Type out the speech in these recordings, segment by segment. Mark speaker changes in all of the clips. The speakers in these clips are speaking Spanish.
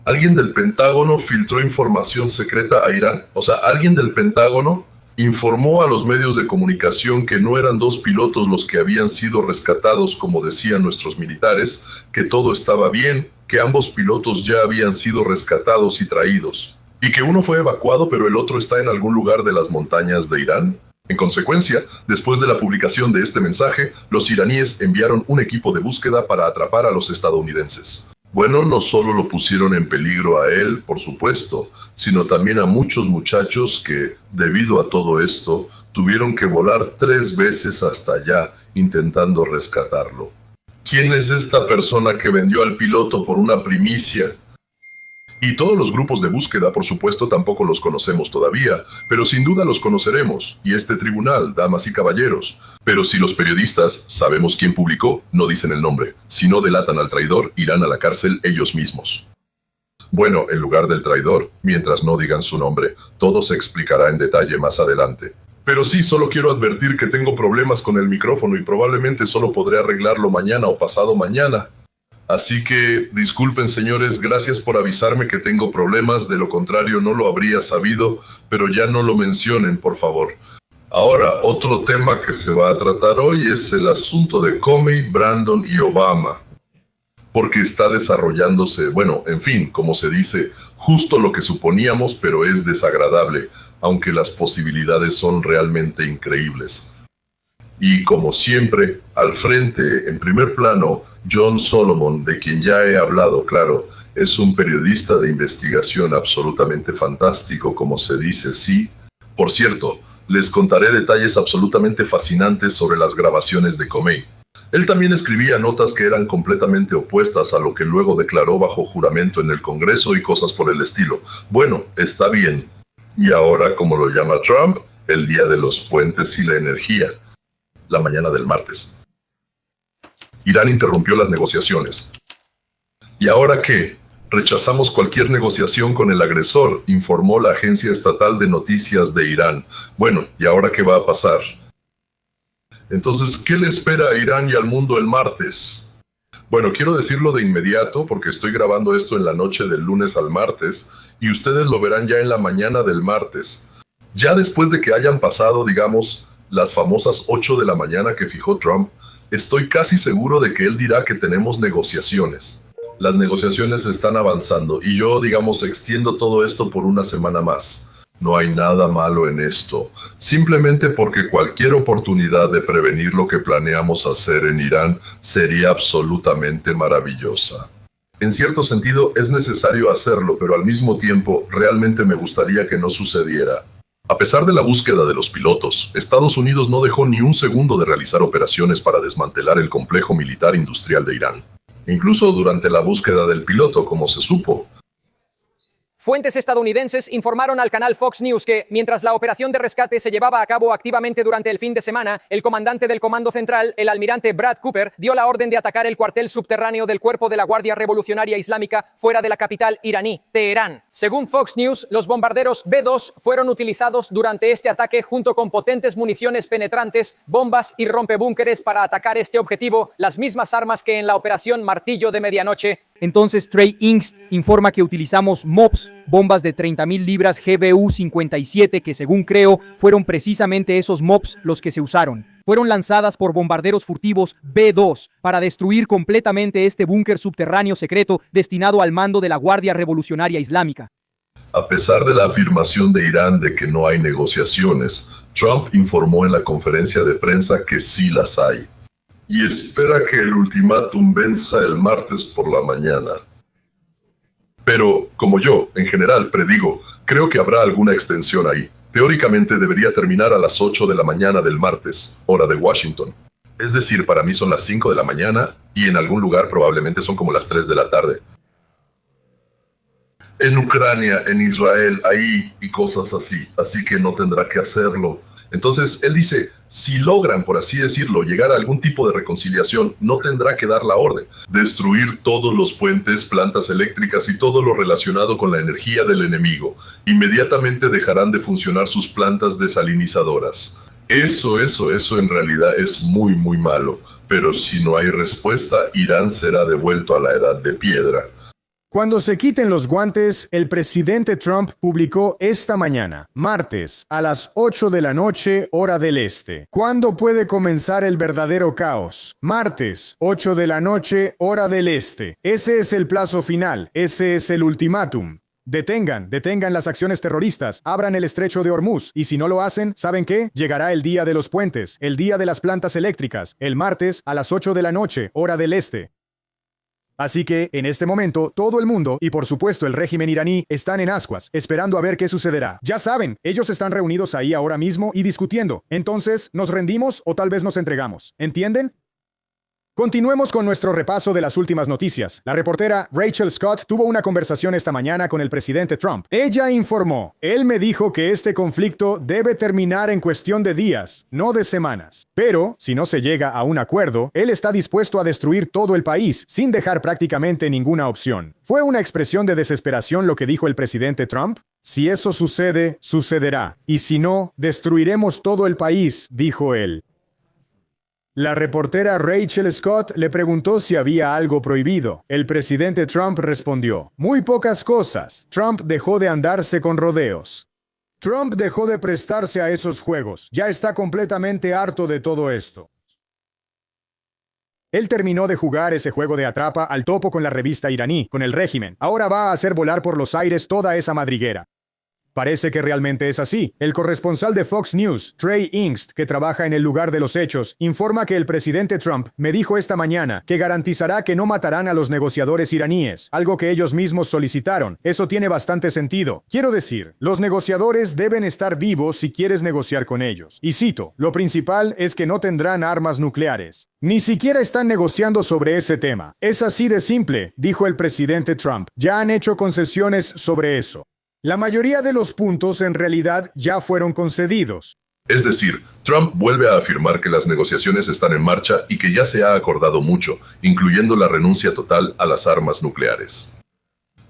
Speaker 1: Alguien del Pentágono filtró información secreta a Irán. O sea, alguien del Pentágono informó a los medios de comunicación que no eran dos pilotos los que habían sido rescatados, como decían nuestros militares, que todo estaba bien, que ambos pilotos ya habían sido rescatados y traídos, y que uno fue evacuado pero el otro está en algún lugar de las montañas de Irán. En consecuencia, después de la publicación de este mensaje, los iraníes enviaron un equipo de búsqueda para atrapar a los estadounidenses. Bueno, no solo lo pusieron en peligro a él, por supuesto, sino también a muchos muchachos que, debido a todo esto, tuvieron que volar 3 veces hasta allá intentando rescatarlo. ¿Quién es esta persona que vendió al piloto por una primicia? Y todos los grupos de búsqueda, por supuesto, tampoco los conocemos todavía, pero sin duda los conoceremos, y este tribunal, damas y caballeros. Pero si los periodistas sabemos quién publicó, no dicen el nombre. Si no delatan al traidor, irán a la cárcel ellos mismos. Bueno, en lugar del traidor, mientras no digan su nombre, todo se explicará en detalle más adelante. Pero sí, solo quiero advertir que tengo problemas con el micrófono y probablemente solo podré arreglarlo mañana o pasado mañana. Así que, disculpen señores, gracias por avisarme que tengo problemas, de lo contrario no lo habría sabido, pero ya no lo mencionen, por favor. Ahora, otro tema que se va a tratar hoy es el asunto de Comey, Brandon y Obama. Porque está desarrollándose, bueno, en fin, como se dice, justo lo que suponíamos, pero es desagradable, aunque las posibilidades son realmente increíbles. Y como siempre, al frente, en primer plano, John Solomon, de quien ya he hablado, claro, es un periodista de investigación absolutamente fantástico, como se dice, sí. Por cierto, les contaré detalles absolutamente fascinantes sobre las grabaciones de Comey. Él también escribía notas que eran completamente opuestas a lo que luego declaró bajo juramento en el Congreso y cosas por el estilo. Bueno, está bien. Y ahora, como lo llama Trump, el día de los puentes y la energía. La mañana del martes. Irán interrumpió las negociaciones. ¿Y ahora qué? Rechazamos cualquier negociación con el agresor, informó la agencia estatal de noticias de Irán. Bueno, ¿y ahora qué va a pasar? Entonces, ¿qué le espera a Irán y al mundo el martes? Bueno, quiero decirlo de inmediato porque estoy grabando esto en la noche del lunes al martes y ustedes lo verán ya en la mañana del martes. Ya después de que hayan pasado, digamos, las famosas 8 de la mañana que fijó Trump, estoy casi seguro de que él dirá que tenemos negociaciones. Las negociaciones están avanzando y yo, digamos, extiendo todo esto por una semana más. No hay nada malo en esto, simplemente porque cualquier oportunidad de prevenir lo que planeamos hacer en Irán sería absolutamente maravillosa. En cierto sentido, es necesario hacerlo, pero al mismo tiempo, realmente me gustaría que no sucediera. A pesar de la búsqueda de los pilotos, Estados Unidos no dejó ni un segundo de realizar operaciones para desmantelar el complejo militar industrial de Irán. Incluso durante la búsqueda del piloto, como se supo.
Speaker 2: Fuentes estadounidenses informaron al canal Fox News que, mientras la operación de rescate se llevaba a cabo activamente durante el fin de semana, el comandante del Comando Central, el almirante Brad Cooper, dio la orden de atacar el cuartel subterráneo del Cuerpo de la Guardia Revolucionaria Islámica fuera de la capital iraní, Teherán. Según Fox News, los bombarderos B-2 fueron utilizados durante este ataque junto con potentes municiones penetrantes, bombas y rompebúnkeres para atacar este objetivo, las mismas armas que en la operación Martillo de Medianoche.
Speaker 3: Entonces Trey Inst informa que utilizamos MOPS, bombas de 30.000 libras GBU-57, que según creo fueron precisamente esos MOPS los que se usaron. Fueron lanzadas por bombarderos furtivos B-2 para destruir completamente este búnker subterráneo secreto destinado al mando de la Guardia Revolucionaria Islámica.
Speaker 1: A pesar de la afirmación de Irán de que no hay negociaciones, Trump informó en la conferencia de prensa que sí las hay. Y espera que el ultimátum venza el martes por la mañana. Pero, como yo, en general, predigo, creo que habrá alguna extensión ahí. Teóricamente debería terminar a las 8 de la mañana del martes, hora de Washington. Es decir, para mí son las 5 de la mañana y en algún lugar probablemente son como las 3 de la tarde. En Ucrania, en Israel, ahí y cosas así, así que no tendrá que hacerlo. Entonces, él dice, si logran, por así decirlo, llegar a algún tipo de reconciliación, no tendrá que dar la orden. Destruir todos los puentes, plantas eléctricas y todo lo relacionado con la energía del enemigo. Inmediatamente dejarán de funcionar sus plantas desalinizadoras. Eso en realidad es muy, muy malo. Pero si no hay respuesta, Irán será devuelto a la edad de piedra.
Speaker 4: Cuando se quiten los guantes, el presidente Trump publicó esta mañana, martes, a las 8 de la noche, hora del este. ¿Cuándo puede comenzar el verdadero caos? Martes, 8 de la noche, hora del este. Ese es el plazo final, ese es el ultimátum. Detengan las acciones terroristas, abran el estrecho de Hormuz, y si no lo hacen, ¿saben qué? Llegará el día de los puentes, el día de las plantas eléctricas, el martes a las 8 de la noche, hora del este. Así que, en este momento, todo el mundo, y por supuesto el régimen iraní, están en ascuas, esperando a ver qué sucederá. Ya saben, ellos están reunidos ahí ahora mismo y discutiendo. Entonces, ¿nos rendimos o tal vez nos entregamos? ¿Entienden? Continuemos con nuestro repaso de las últimas noticias. La reportera Rachel Scott tuvo una conversación esta mañana con el presidente Trump. Ella informó, él me dijo que este conflicto debe terminar en cuestión de días, no de semanas. Pero, si no se llega a un acuerdo, él está dispuesto a destruir todo el país, sin dejar prácticamente ninguna opción. ¿Fue una expresión de desesperación lo que dijo el presidente Trump? Si eso sucede, sucederá. Y si no, destruiremos todo el país, dijo él. La reportera Rachel Scott le preguntó si había algo prohibido. El presidente Trump respondió, muy pocas cosas. Trump dejó de andarse con rodeos. Trump dejó de prestarse a esos juegos. Ya está completamente harto de todo esto. Él terminó de jugar ese juego de atrapa al topo con la revista iraní, con el régimen. Ahora va a hacer volar por los aires toda esa madriguera. Parece que realmente es así. El corresponsal de Fox News, Trey Ingst, que trabaja en el lugar de los hechos, informa que el presidente Trump me dijo esta mañana que garantizará que no matarán a los negociadores iraníes, algo que ellos mismos solicitaron. Eso tiene bastante sentido. Quiero decir, los negociadores deben estar vivos si quieres negociar con ellos. Y cito, lo principal es que no tendrán armas nucleares. Ni siquiera están negociando sobre ese tema. Es así de simple, dijo el presidente Trump. Ya han hecho concesiones sobre eso. La mayoría de los puntos en realidad ya fueron concedidos.
Speaker 1: Es decir, Trump vuelve a afirmar que las negociaciones están en marcha y que ya se ha acordado mucho, incluyendo la renuncia total a las armas nucleares.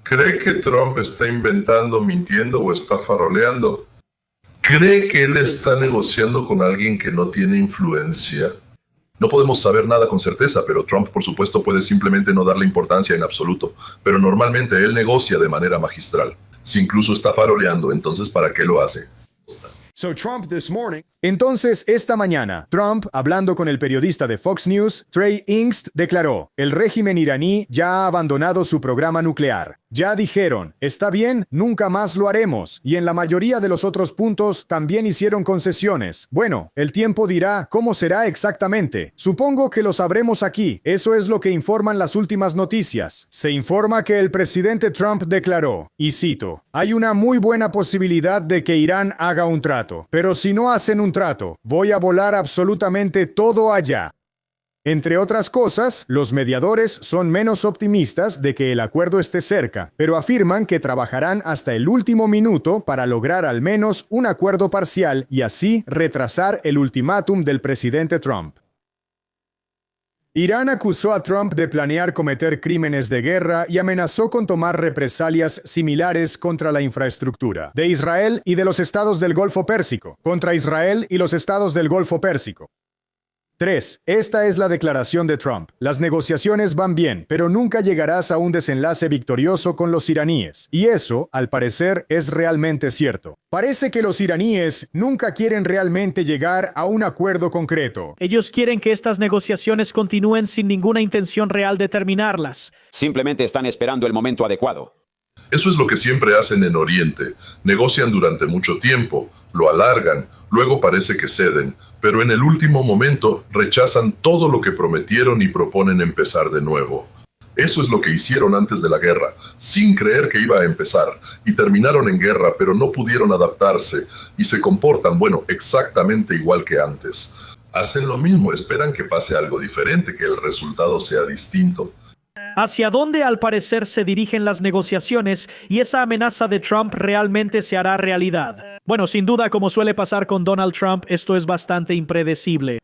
Speaker 1: ¿Cree que Trump está inventando, mintiendo o está faroleando? ¿Cree que él está negociando con alguien que no tiene influencia? No podemos saber nada con certeza, pero Trump, por supuesto, puede simplemente no darle importancia en absoluto, pero normalmente él negocia de manera magistral. Si incluso está faroleando, entonces ¿para qué lo hace?
Speaker 4: Entonces, esta mañana, Trump, hablando con el periodista de Fox News, Trey Ingst, declaró, el régimen iraní ya ha abandonado su programa nuclear. Ya dijeron, está bien, nunca más lo haremos, y en la mayoría de los otros puntos también hicieron concesiones. Bueno, el tiempo dirá cómo será exactamente. Supongo que lo sabremos aquí. Eso es lo que informan las últimas noticias. Se informa que el presidente Trump declaró, y cito, hay una muy buena posibilidad de que Irán haga un trato, pero si no hacen un trato, voy a volar absolutamente todo allá. Entre otras cosas, los mediadores son menos optimistas de que el acuerdo esté cerca, pero afirman que trabajarán hasta el último minuto para lograr al menos un acuerdo parcial y así retrasar el ultimátum del presidente Trump. Irán acusó a Trump de planear cometer crímenes de guerra y amenazó con tomar represalias similares contra la infraestructura de Israel y de los estados del Golfo Pérsico, contra Israel y los estados del Golfo Pérsico. 3. Esta es la declaración de Trump. Las negociaciones van bien, pero nunca llegarás a un desenlace victorioso con los iraníes. Y eso, al parecer, es realmente cierto. Parece que los iraníes nunca quieren realmente llegar a un acuerdo concreto.
Speaker 5: Ellos quieren que estas negociaciones continúen sin ninguna intención real de terminarlas.
Speaker 6: Simplemente están esperando el momento adecuado.
Speaker 1: Eso es lo que siempre hacen en Oriente. Negocian durante mucho tiempo, lo alargan, luego parece que ceden, pero en el último momento rechazan todo lo que prometieron y proponen empezar de nuevo. Eso es lo que hicieron antes de la guerra, sin creer que iba a empezar, y terminaron en guerra, pero no pudieron adaptarse, y se comportan, bueno, exactamente igual que antes. Hacen lo mismo, esperan que pase algo diferente, que el resultado sea distinto.
Speaker 5: Hacia dónde al parecer se dirigen las negociaciones y esa amenaza de Trump realmente se hará realidad. Bueno, sin duda, como suele pasar con Donald Trump, esto es bastante impredecible.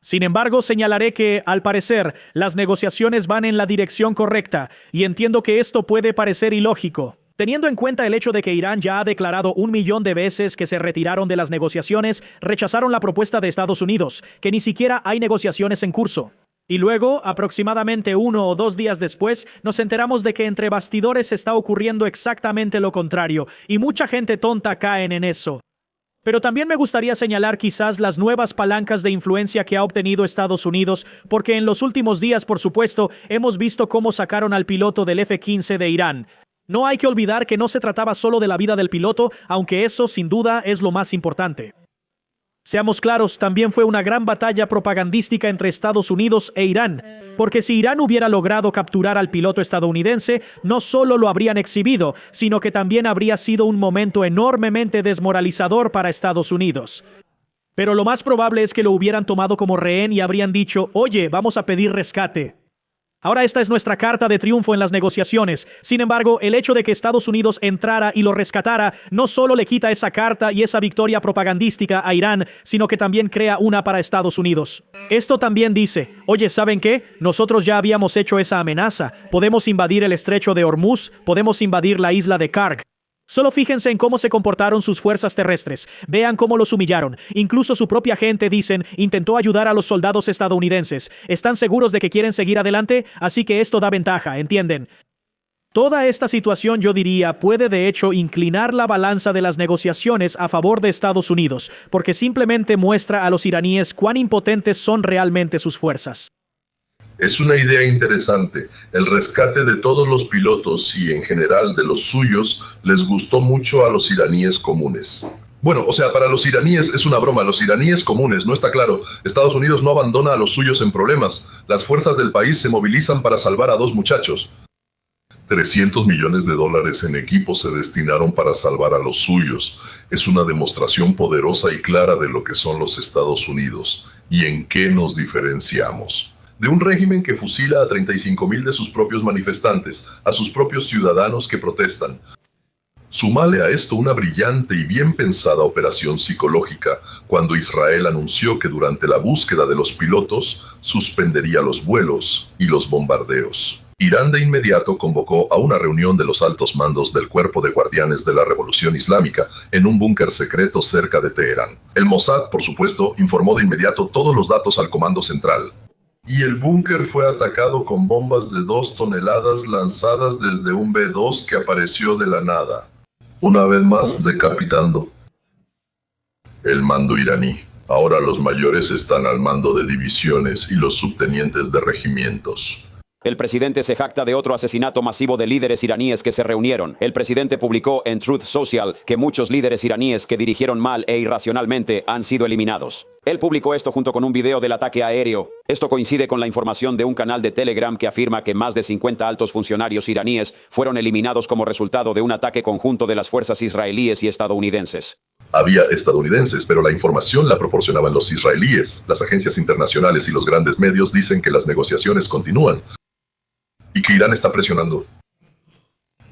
Speaker 5: Sin embargo, señalaré que, al parecer, las negociaciones van en la dirección correcta y entiendo que esto puede parecer ilógico. Teniendo en cuenta el hecho de que Irán ya ha declarado 1 millón de veces que se retiraron de las negociaciones, rechazaron la propuesta de Estados Unidos, que ni siquiera hay negociaciones en curso. Y luego, aproximadamente 1 o 2 días después, nos enteramos de que entre bastidores está ocurriendo exactamente lo contrario, y mucha gente tonta caen en eso. Pero también me gustaría señalar quizás las nuevas palancas de influencia que ha obtenido Estados Unidos, porque en los últimos días, por supuesto, hemos visto cómo sacaron al piloto del F-15 de Irán. No hay que olvidar que no se trataba solo de la vida del piloto, aunque eso, sin duda, es lo más importante. Seamos claros, también fue una gran batalla propagandística entre Estados Unidos e Irán, porque si Irán hubiera logrado capturar al piloto estadounidense, no solo lo habrían exhibido, sino que también habría sido un momento enormemente desmoralizador para Estados Unidos. Pero lo más probable es que lo hubieran tomado como rehén y habrían dicho, oye, vamos a pedir rescate. Ahora esta es nuestra carta de triunfo en las negociaciones. Sin embargo, el hecho de que Estados Unidos entrara y lo rescatara no solo le quita esa carta y esa victoria propagandística a Irán, sino que también crea una para Estados Unidos. Esto también dice, oye, ¿saben qué? Nosotros ya habíamos hecho esa amenaza. Podemos invadir el estrecho de Hormuz, podemos invadir la isla de Karg. Solo fíjense en cómo se comportaron sus fuerzas terrestres. Vean cómo los humillaron. Incluso su propia gente, dicen, intentó ayudar a los soldados estadounidenses. ¿Están seguros de que quieren seguir adelante? Así que esto da ventaja, ¿entienden? Toda esta situación, yo diría, puede de hecho inclinar la balanza de las negociaciones a favor de Estados Unidos, porque simplemente muestra a los iraníes cuán impotentes son realmente sus fuerzas.
Speaker 1: Es una idea interesante. El rescate de todos los pilotos y en general de los suyos les gustó mucho a los iraníes comunes. Bueno, o sea, para los iraníes es una broma. Los iraníes comunes, no está claro. Estados Unidos no abandona a los suyos en problemas. Las fuerzas del país se movilizan para salvar a 2 muchachos. 300 millones de dólares en equipo se destinaron para salvar a los suyos. Es una demostración poderosa y clara de lo que son los Estados Unidos y en qué nos diferenciamos. De un régimen que fusila a 35,000 de sus propios manifestantes, a sus propios ciudadanos que protestan. Súmale a esto una brillante y bien pensada operación psicológica cuando Israel anunció que durante la búsqueda de los pilotos suspendería los vuelos y los bombardeos. Irán de inmediato convocó a una reunión de los altos mandos del Cuerpo de Guardianes de la Revolución Islámica en un búnker secreto cerca de Teherán. El Mossad, por supuesto, informó de inmediato todos los datos al Comando Central. Y el búnker fue atacado con bombas de 2 toneladas lanzadas desde un B-2 que apareció de la nada. Una vez más decapitando el mando iraní. Ahora los mayores están al mando de divisiones y los subtenientes de regimientos.
Speaker 6: El presidente se jacta de otro asesinato masivo de líderes iraníes que se reunieron. El presidente publicó en Truth Social que muchos líderes iraníes que dirigieron mal e irracionalmente han sido eliminados. Él publicó esto junto con un video del ataque aéreo. Esto coincide con la información de un canal de Telegram que afirma que más de 50 altos funcionarios iraníes fueron eliminados como resultado de un ataque conjunto de las fuerzas israelíes y estadounidenses.
Speaker 1: Había estadounidenses, pero la información la proporcionaban los israelíes. Las agencias internacionales y los grandes medios dicen que las negociaciones continúan y que Irán está presionando.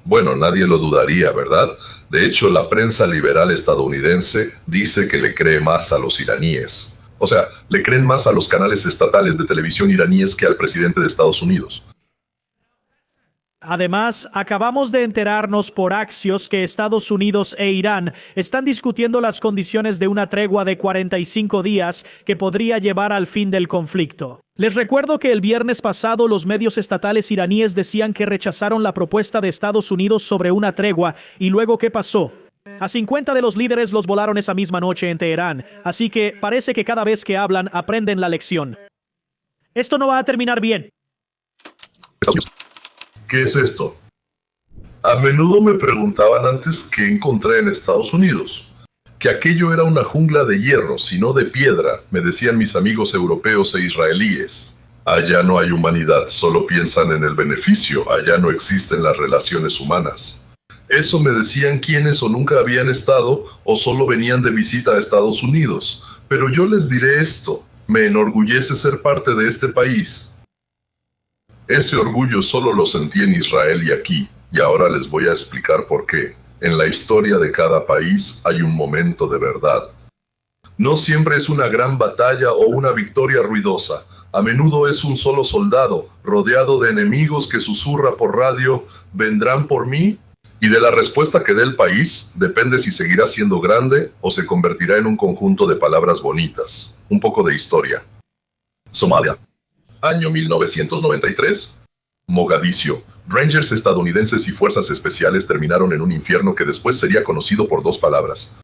Speaker 1: Bueno, nadie lo dudaría, ¿verdad? De hecho, la prensa liberal estadounidense dice que le cree más a los iraníes. O sea, le creen más a los canales estatales de televisión iraníes que al presidente de Estados Unidos.
Speaker 5: Además, acabamos de enterarnos por Axios que Estados Unidos e Irán están discutiendo las condiciones de una tregua de 45 días que podría llevar al fin del conflicto. Les recuerdo que el viernes pasado los medios estatales iraníes decían que rechazaron la propuesta de Estados Unidos sobre una tregua, y luego ¿qué pasó? A 50 de los líderes los volaron esa misma noche en Teherán, así que parece que cada vez que hablan aprenden la lección. Esto no va a terminar bien.
Speaker 1: ¿Qué es esto? A menudo me preguntaban antes qué encontré en Estados Unidos. Que aquello era una jungla de hierro, sino de piedra, me decían mis amigos europeos e israelíes. Allá no hay humanidad, solo piensan en el beneficio, allá no existen las relaciones humanas. Eso me decían quienes o nunca habían estado o solo venían de visita a Estados Unidos. Pero yo les diré esto, me enorgullece ser parte de este país. Ese orgullo solo lo sentí en Israel y aquí, y ahora les voy a explicar por qué. En la historia de cada país hay un momento de verdad. No siempre es una gran batalla o una victoria ruidosa. A menudo es un solo soldado, rodeado de enemigos que susurra por radio, ¿vendrán por mí? Y de la respuesta que dé el país, depende si seguirá siendo grande o se convertirá en un conjunto de palabras bonitas. Un poco de historia. Somalia. Año 1993. Mogadiscio. Rangers estadounidenses y fuerzas especiales terminaron en un infierno que después sería conocido por dos palabras.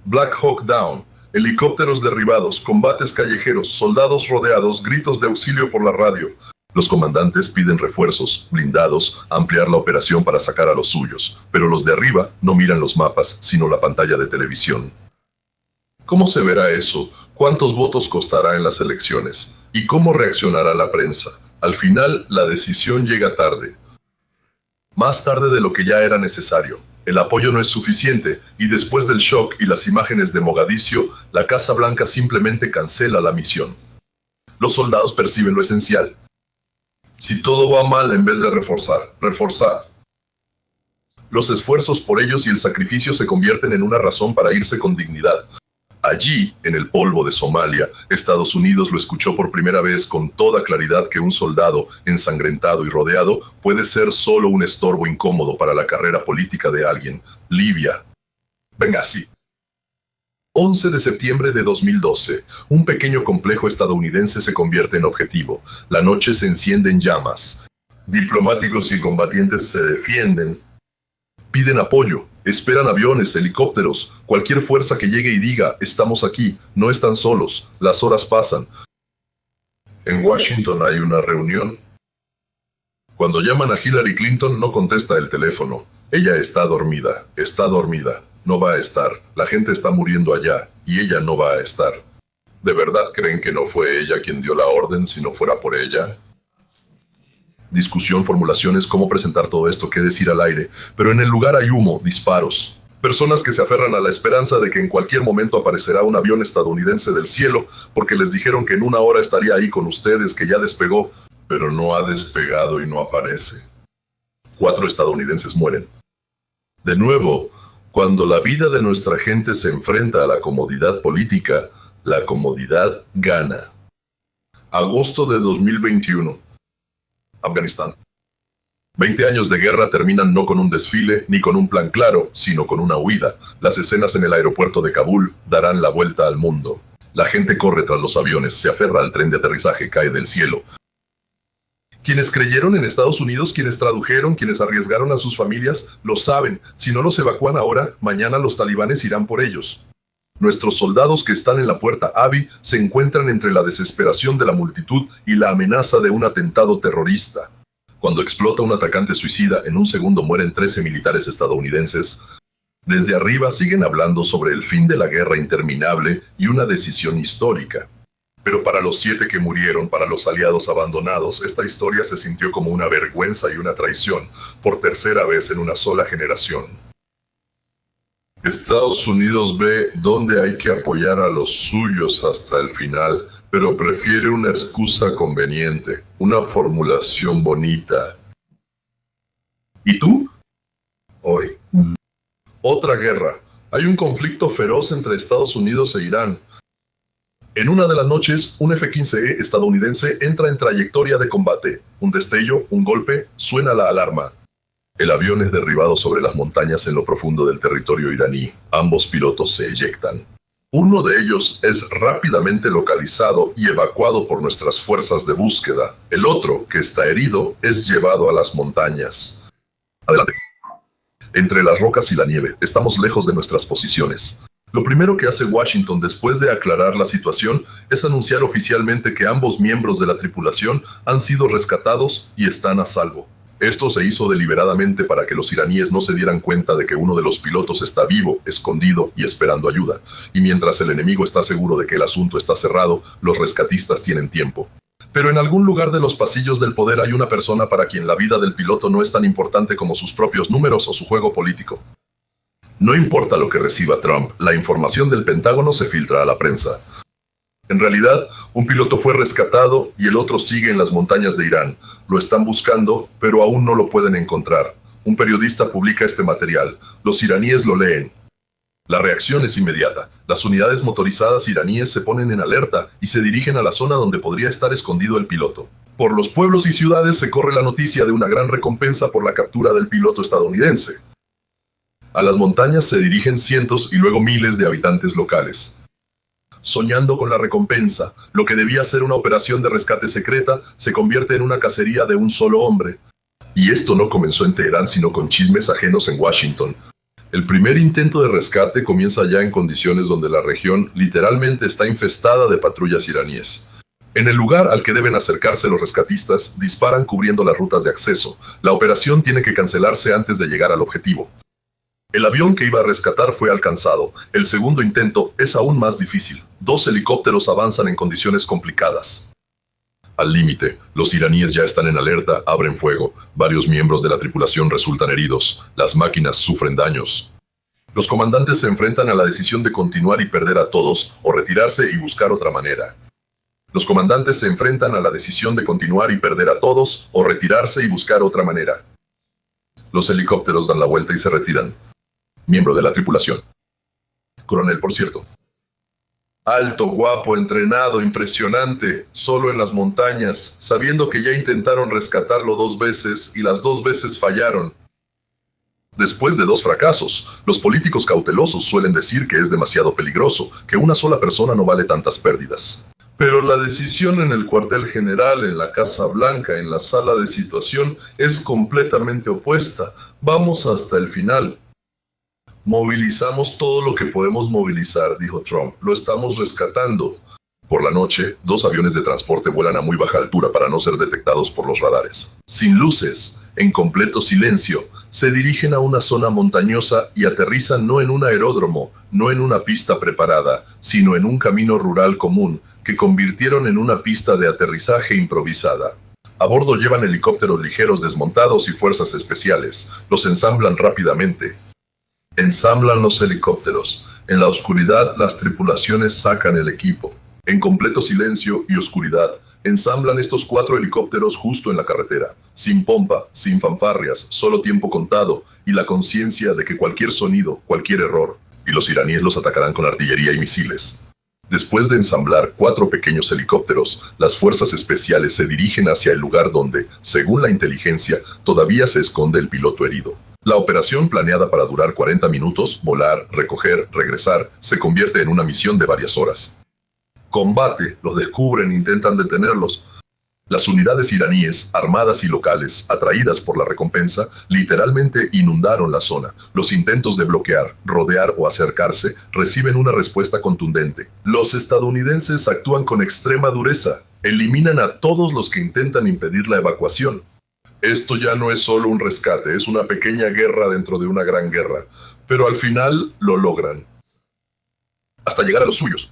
Speaker 1: Black Hawk Down. Helicópteros derribados, combates callejeros, soldados rodeados, gritos de auxilio por la radio. Los comandantes piden refuerzos, blindados, ampliar la operación para sacar a los suyos, pero los de arriba no miran los mapas, sino la pantalla de televisión. ¿Cómo se verá eso? ¿Cuántos votos costará en las elecciones? ¿Y cómo reaccionará la prensa? Al final, la decisión llega tarde. Más tarde de lo que ya era necesario. El apoyo no es suficiente, y después del shock y las imágenes de Mogadiscio, la Casa Blanca simplemente cancela la misión. Los soldados perciben lo esencial. Si todo va mal, en vez de reforzar. Los esfuerzos por ellos y el sacrificio se convierten en una razón para irse con dignidad. Allí, en el polvo de Somalia, Estados Unidos lo escuchó por primera vez con toda claridad que un soldado, ensangrentado y rodeado, puede ser solo un estorbo incómodo para la carrera política de alguien. Libia. Benghazi. 11 de septiembre de 2012. Un pequeño complejo estadounidense se convierte en objetivo. La noche se enciende en llamas. Diplomáticos y combatientes se defienden. Piden apoyo. Esperan aviones, helicópteros, cualquier fuerza que llegue y diga, estamos aquí, no están solos, las horas pasan. En Washington hay una reunión. Cuando llaman a Hillary Clinton no contesta el teléfono. Ella está dormida, no va a estar, la gente está muriendo allá, y ella no va a estar. ¿De verdad creen que no fue ella quien dio la orden si no fuera por ella? Discusión, formulaciones, cómo presentar todo esto, qué decir al aire, pero en el lugar hay humo, disparos. Personas que se aferran a la esperanza de que en cualquier momento aparecerá un avión estadounidense del cielo, porque les dijeron que en una hora estaría ahí con ustedes, que ya despegó, pero no ha despegado y no aparece. 4 estadounidenses mueren. De nuevo, cuando la vida de nuestra gente se enfrenta a la comodidad política, la comodidad gana. Agosto de 2021. Afganistán. 20 años de guerra terminan no con un desfile ni con un plan claro, sino con una huida. Las escenas en el aeropuerto de Kabul darán la vuelta al mundo. La gente corre tras los aviones, se aferra al tren de aterrizaje, cae del cielo. Quienes creyeron en Estados Unidos, quienes tradujeron, quienes arriesgaron a sus familias, lo saben. Si no los evacúan ahora, mañana los talibanes irán por ellos. Nuestros soldados que están en la puerta Abi se encuentran entre la desesperación de la multitud y la amenaza de un atentado terrorista. Cuando explota un atacante suicida, en un segundo mueren 13 militares estadounidenses. Desde arriba siguen hablando sobre el fin de la guerra interminable y una decisión histórica. Pero para los 7 que murieron, para los aliados abandonados, esta historia se sintió como una vergüenza y una traición, por tercera vez en una sola generación. Estados Unidos ve dónde hay que apoyar a los suyos hasta el final, pero prefiere una excusa conveniente, una formulación bonita. ¿Y tú? Hoy. Otra guerra. Hay un conflicto feroz entre Estados Unidos e Irán. En una de las noches, un F-15E estadounidense entra en trayectoria de combate. Un destello, un golpe, suena la alarma. El avión es derribado sobre las montañas en lo profundo del territorio iraní. Ambos pilotos se eyectan. Uno de ellos es rápidamente localizado y evacuado por nuestras fuerzas de búsqueda. El otro, que está herido, es llevado a las montañas. Adelante. Entre las rocas y la nieve, estamos lejos de nuestras posiciones. Lo primero que hace Washington después de aclarar la situación es anunciar oficialmente que ambos miembros de la tripulación han sido rescatados y están a salvo. Esto se hizo deliberadamente para que los iraníes no se dieran cuenta de que uno de los pilotos está vivo, escondido y esperando ayuda. Y mientras el enemigo está seguro de que el asunto está cerrado, los rescatistas tienen tiempo. Pero en algún lugar de los pasillos del poder hay una persona para quien la vida del piloto no es tan importante como sus propios números o su juego político. No importa lo que reciba Trump, la información del Pentágono se filtra a la prensa. En realidad, un piloto fue rescatado y el otro sigue en las montañas de Irán. Lo están buscando, pero aún no lo pueden encontrar. Un periodista publica este material. Los iraníes lo leen. La reacción es inmediata. Las unidades motorizadas iraníes se ponen en alerta y se dirigen a la zona donde podría estar escondido el piloto. Por los pueblos y ciudades se corre la noticia de una gran recompensa por la captura del piloto estadounidense. A las montañas se dirigen cientos y luego miles de habitantes locales. soñando con la recompensa. Lo que debía ser una operación de rescate secreta se convierte en una cacería de un solo hombre. Y esto no comenzó en Teherán, sino con chismes ajenos en Washington. El primer intento de rescate comienza ya en condiciones donde la región literalmente está infestada de patrullas iraníes. En el lugar al que deben acercarse los rescatistas, disparan cubriendo las rutas de acceso. La operación tiene que cancelarse antes de llegar al objetivo. El avión que iba a rescatar fue alcanzado. El segundo intento es aún más difícil. 2 helicópteros avanzan en condiciones complicadas. Al límite, los iraníes ya están en alerta, abren fuego. Varios miembros de la tripulación resultan heridos. Las máquinas sufren daños. Los comandantes se enfrentan a la decisión de continuar y perder a todos, o retirarse y buscar otra manera. Los comandantes se enfrentan a la decisión de continuar y perder a todos, o retirarse y buscar otra manera. Los helicópteros dan la vuelta y se retiran. Miembro de la tripulación. Coronel, por cierto. Alto, guapo, entrenado, impresionante, solo en las montañas, sabiendo que ya intentaron rescatarlo 2 veces y las 2 veces fallaron. Después de 2 fracasos, los políticos cautelosos suelen decir que es demasiado peligroso, que una sola persona no vale tantas pérdidas. Pero la decisión en el cuartel general, en la Casa Blanca, en la sala de situación, es completamente opuesta. Vamos hasta el final. Movilizamos todo lo que podemos movilizar, dijo Trump. Lo estamos rescatando. Por la noche, 2 aviones de transporte vuelan a muy baja altura para no ser detectados por los radares. Sin luces, en completo silencio, se dirigen a una zona montañosa y aterrizan no en un aeródromo, no en una pista preparada, sino en un camino rural común, que convirtieron en una pista de aterrizaje improvisada. A bordo llevan helicópteros ligeros desmontados y fuerzas especiales. Los ensamblan rápidamente. Ensamblan los helicópteros. En la oscuridad, las tripulaciones sacan el equipo. En completo silencio y oscuridad, ensamblan estos 4 helicópteros justo en la carretera. Sin pompa, sin fanfarrias, solo tiempo contado y la conciencia de que cualquier sonido, cualquier error, y los iraníes los atacarán con artillería y misiles. Después de ensamblar 4 pequeños helicópteros, las fuerzas especiales se dirigen hacia el lugar donde, según la inteligencia, todavía se esconde el piloto herido. La operación, planeada para durar 40 minutos, volar, recoger, regresar, se convierte en una misión de varias horas. Combate, los descubren, intentan detenerlos. Las unidades iraníes, armadas y locales, atraídas por la recompensa, literalmente inundaron la zona. Los intentos de bloquear, rodear o acercarse reciben una respuesta contundente. Los estadounidenses actúan con extrema dureza. Eliminan a todos los que intentan impedir la evacuación. Esto ya no es solo un rescate, es una pequeña guerra dentro de una gran guerra. Pero al final lo logran. Hasta llegar a los suyos.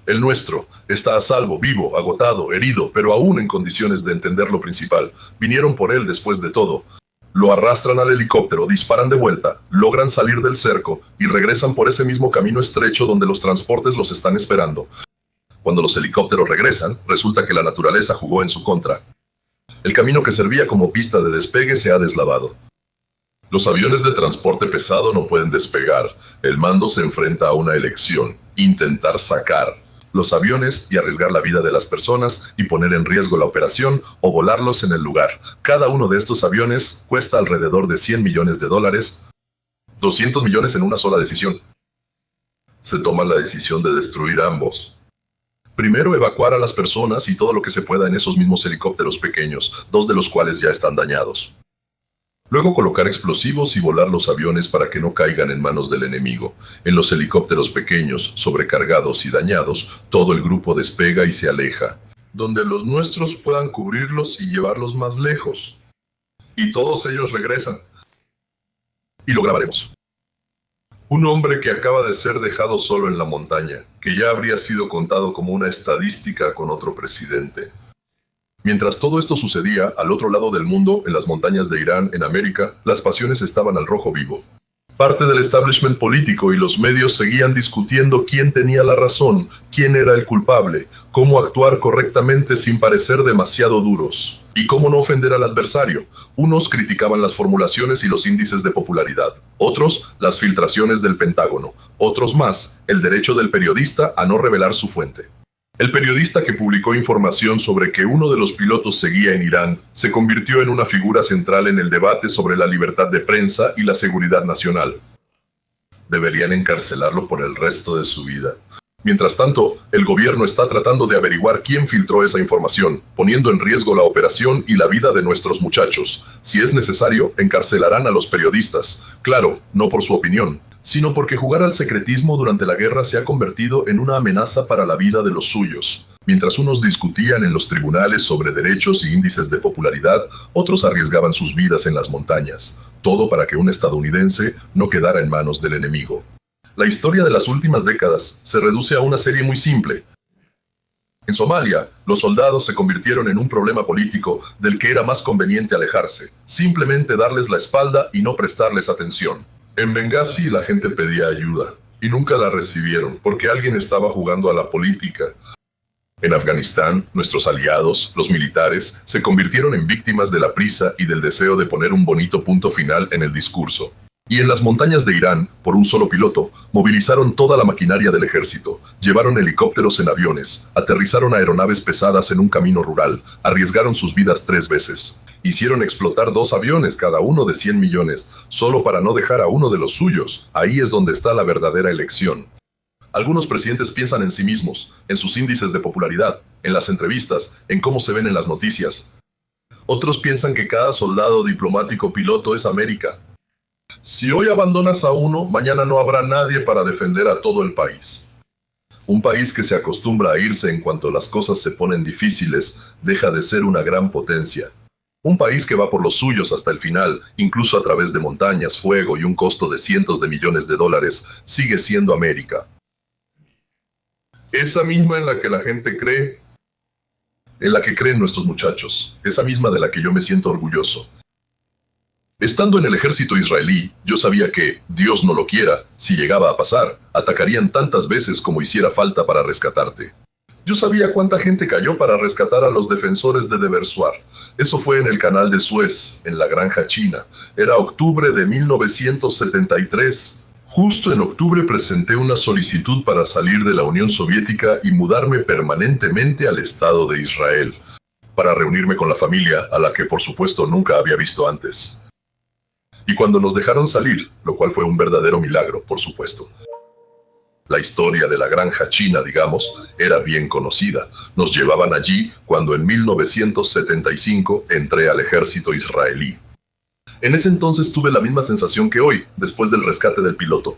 Speaker 1: El nuestro está a salvo, vivo, agotado, herido, pero aún en condiciones de entender lo principal. Vinieron por él después de todo. Lo arrastran al helicóptero, disparan de vuelta, logran salir del cerco y regresan por ese mismo camino estrecho donde los transportes los están esperando. Cuando los helicópteros regresan, resulta que la naturaleza jugó en su contra. El camino que servía como pista de despegue se ha deslavado. Los aviones de transporte pesado no pueden despegar. El mando se enfrenta a una elección: intentar sacar los aviones y arriesgar la vida de las personas y poner en riesgo la operación o volarlos en el lugar. Cada uno de estos aviones cuesta alrededor de $100 millones, 200 millones en una sola decisión. Se toma la decisión de destruir ambos. Primero evacuar a las personas y todo lo que se pueda en esos mismos helicópteros pequeños, 2 de los cuales ya están dañados. Luego colocar explosivos y volar los aviones para que no caigan en manos del enemigo. En los helicópteros pequeños, sobrecargados y dañados, todo el grupo despega y se aleja, donde los nuestros puedan cubrirlos y llevarlos más lejos. Y todos ellos regresan. Y lo grabaremos. Un hombre que acaba de ser dejado solo en la montaña, que ya habría sido contado como una estadística con otro presidente. Mientras todo esto sucedía, al otro lado del mundo, en las montañas de Irán, en América, las pasiones estaban al rojo vivo. Parte del establishment político y los medios seguían discutiendo quién tenía la razón, quién era el culpable, cómo actuar correctamente sin parecer demasiado duros, y cómo no ofender al adversario. Unos criticaban las formulaciones y los índices de popularidad, otros las filtraciones del Pentágono, otros más el derecho del periodista a no revelar su fuente. El periodista que publicó información sobre que uno de los pilotos seguía en Irán se convirtió en una figura central en el debate sobre la libertad de prensa y la seguridad nacional. Deberían encarcelarlo por el resto de su vida. Mientras tanto, el gobierno está tratando de averiguar quién filtró esa información, poniendo en riesgo la operación y la vida de nuestros muchachos. Si es necesario, encarcelarán a los periodistas. Claro, no por su opinión, sino porque jugar al secretismo durante la guerra se ha convertido en una amenaza para la vida de los suyos. Mientras unos discutían en los tribunales sobre derechos y índices de popularidad, otros arriesgaban sus vidas en las montañas. Todo para que un estadounidense no quedara en manos del enemigo. La historia de las últimas décadas se reduce a una serie muy simple. En Somalia, los soldados se convirtieron en un problema político del que era más conveniente alejarse, simplemente darles la espalda y no prestarles atención. En Benghazi la gente pedía ayuda, y nunca la recibieron, porque alguien estaba jugando a la política. En Afganistán, nuestros aliados, los militares, se convirtieron en víctimas de la prisa y del deseo de poner un bonito punto final en el discurso. Y en las montañas de Irán, por un solo piloto, movilizaron toda la maquinaria del ejército, llevaron helicópteros en aviones, aterrizaron aeronaves pesadas en un camino rural, arriesgaron sus vidas 3 veces. Hicieron explotar 2 aviones, cada uno de 100 millones, solo para no dejar a uno de los suyos. Ahí es donde está la verdadera elección. Algunos presidentes piensan en sí mismos, en sus índices de popularidad, en las entrevistas, en cómo se ven en las noticias. Otros piensan que cada soldado, diplomático, piloto es América. Si hoy abandonas a uno, mañana no habrá nadie para defender a todo el país. Un país que se acostumbra a irse en cuanto las cosas se ponen difíciles, deja de ser una gran potencia. Un país que va por los suyos hasta el final, incluso a través de montañas, fuego y un costo de cientos de millones de dólares, sigue siendo América. Esa misma en la que la gente cree, en la que creen nuestros muchachos, esa misma de la que yo me siento orgulloso. Estando en el ejército israelí, yo sabía que, Dios no lo quiera, si llegaba a pasar, atacarían tantas veces como hiciera falta para rescatarte. Yo sabía cuánta gente cayó para rescatar a los defensores de Debersuar. Eso fue en el canal de Suez, en la Granja China. Era octubre de 1973. Justo en octubre presenté una solicitud para salir de la Unión Soviética y mudarme permanentemente al Estado de Israel, para reunirme con la familia, a la que por supuesto nunca había visto antes. Y cuando nos dejaron salir, lo cual fue un verdadero milagro, por supuesto. La historia de la Granja China, digamos, era bien conocida. Nos llevaban allí cuando en 1975 entré al ejército israelí. En ese entonces tuve la misma sensación que hoy, después del rescate del piloto.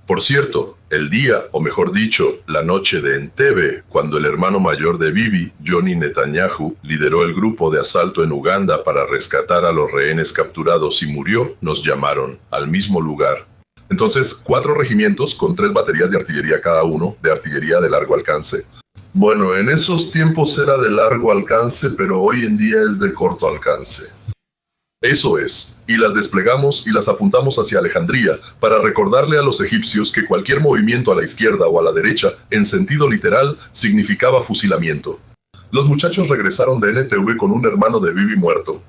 Speaker 1: Por cierto, el día, o mejor dicho, la noche de Entebbe, cuando el hermano mayor de Bibi, Johnny Netanyahu, lideró el grupo de asalto en Uganda para rescatar a los rehenes capturados y murió, nos llamaron al mismo lugar. Entonces, 4 regimientos con 3 baterías de artillería cada uno, de artillería de largo alcance. Bueno, en esos tiempos era de largo alcance, pero hoy en día es de corto alcance. Eso es, y las desplegamos y las apuntamos hacia Alejandría para recordarle a los egipcios que cualquier movimiento a la izquierda o a la derecha, en sentido literal, significaba fusilamiento. Los muchachos regresaron de NTV con un hermano de Bibi muerto.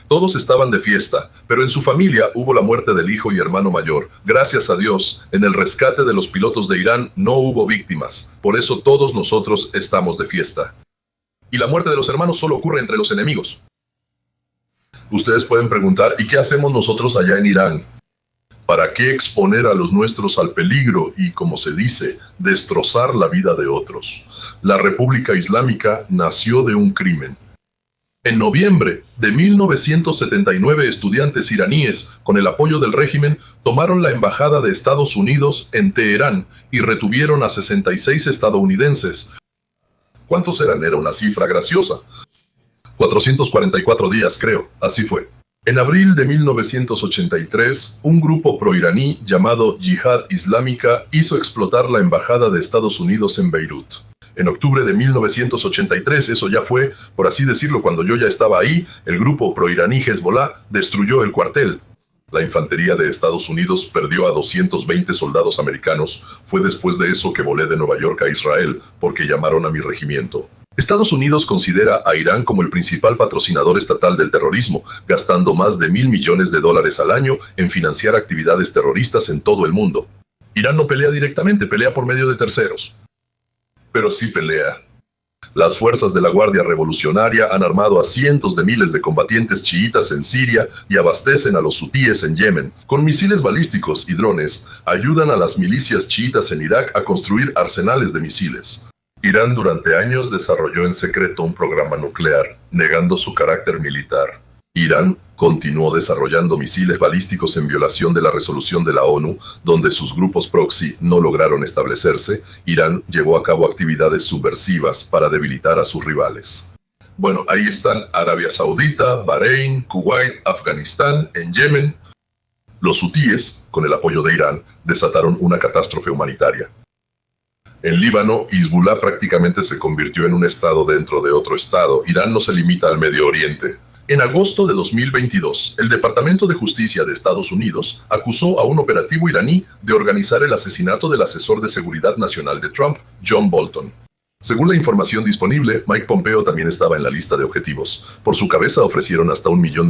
Speaker 1: Todos estaban de fiesta, pero en su familia hubo la muerte del hijo y hermano mayor. Gracias a Dios, en el rescate de los pilotos de Irán no hubo víctimas, por eso todos nosotros estamos de fiesta. Y la muerte de los hermanos solo ocurre entre los enemigos. Ustedes pueden preguntar, ¿y qué hacemos nosotros allá en Irán? ¿Para qué exponer a los nuestros al peligro y, como se dice, destrozar la vida de otros? La República Islámica nació de un crimen. En noviembre de 1979, estudiantes iraníes, con el apoyo del régimen, tomaron la embajada de Estados Unidos en Teherán y retuvieron a 66 estadounidenses. ¿Cuántos eran? Era una cifra graciosa. 444 días, creo. Así fue. En abril de 1983, un grupo proiraní llamado Yihad Islámica hizo explotar la embajada de Estados Unidos en Beirut. En octubre de 1983, eso ya fue, por así decirlo, cuando yo ya estaba ahí, el grupo proiraní Hezbollah destruyó el cuartel. La infantería de Estados Unidos perdió a 220 soldados americanos. Fue después de eso que volé de Nueva York a Israel, porque llamaron a mi regimiento. Estados Unidos considera a Irán como el principal patrocinador estatal del terrorismo, gastando más de $1.000 millones al año en financiar actividades terroristas en todo el mundo. Irán no pelea directamente, pelea por medio de terceros. Pero sí pelea. Las fuerzas de la Guardia Revolucionaria han armado a cientos de miles de combatientes chiitas en Siria y abastecen a los hutíes en Yemen. Con misiles balísticos y drones, ayudan a las milicias chiitas en Irak a construir arsenales de misiles. Irán durante años desarrolló en secreto un programa nuclear, negando su carácter militar. Irán continuó desarrollando misiles balísticos en violación de la resolución de la ONU, donde sus grupos proxy no lograron establecerse. Irán llevó a cabo actividades subversivas para debilitar a sus rivales. Bueno, ahí están Arabia Saudita, Bahrein, Kuwait, Afganistán, en Yemen. Los hutíes, con el apoyo de Irán, desataron una catástrofe humanitaria. En Líbano, Hezbollah prácticamente se convirtió en un estado dentro de otro estado. Irán no se limita al Medio Oriente. En agosto de 2022, el Departamento de Justicia de Estados Unidos acusó a un operativo iraní de organizar el asesinato del asesor de seguridad nacional de Trump, John Bolton. Según la información disponible, Mike Pompeo también estaba en la lista de objetivos. Por su cabeza ofrecieron hasta $1 millón.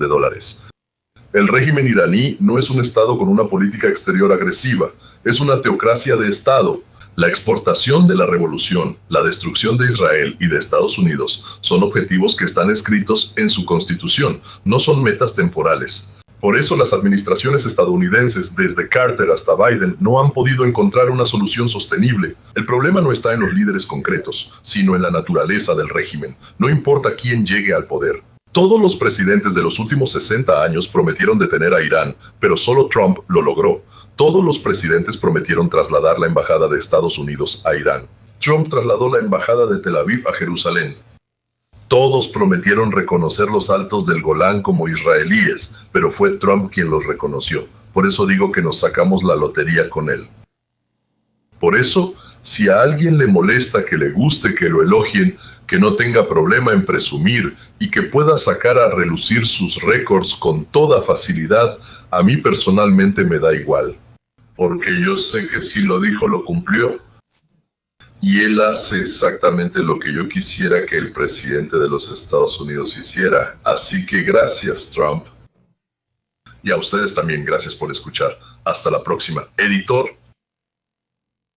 Speaker 1: El régimen iraní no es un estado con una política exterior agresiva, es una teocracia de estado. La exportación de la revolución, la destrucción de Israel y de Estados Unidos son objetivos que están escritos en su constitución, no son metas temporales. Por eso las administraciones estadounidenses, desde Carter hasta Biden, no han podido encontrar una solución sostenible. El problema no está en los líderes concretos, sino en la naturaleza del régimen. No importa quién llegue al poder. Todos los presidentes de los últimos 60 años prometieron detener a Irán, pero solo Trump lo logró. Todos los presidentes prometieron trasladar la embajada de Estados Unidos a Irán. Trump trasladó la embajada de Tel Aviv a Jerusalén. Todos prometieron reconocer los altos del Golán como israelíes, pero fue Trump quien los reconoció. Por eso digo que nos sacamos la lotería con él. Por eso, si a alguien le molesta que le guste que lo elogien, que no tenga problema en presumir y que pueda sacar a relucir sus récords con toda facilidad, a mí personalmente me da igual. Porque yo sé que si lo dijo, lo cumplió. Y él hace exactamente lo que yo quisiera que el presidente de los Estados Unidos hiciera. Así que gracias, Trump. Y a ustedes también, gracias por escuchar. Hasta la próxima. Editor.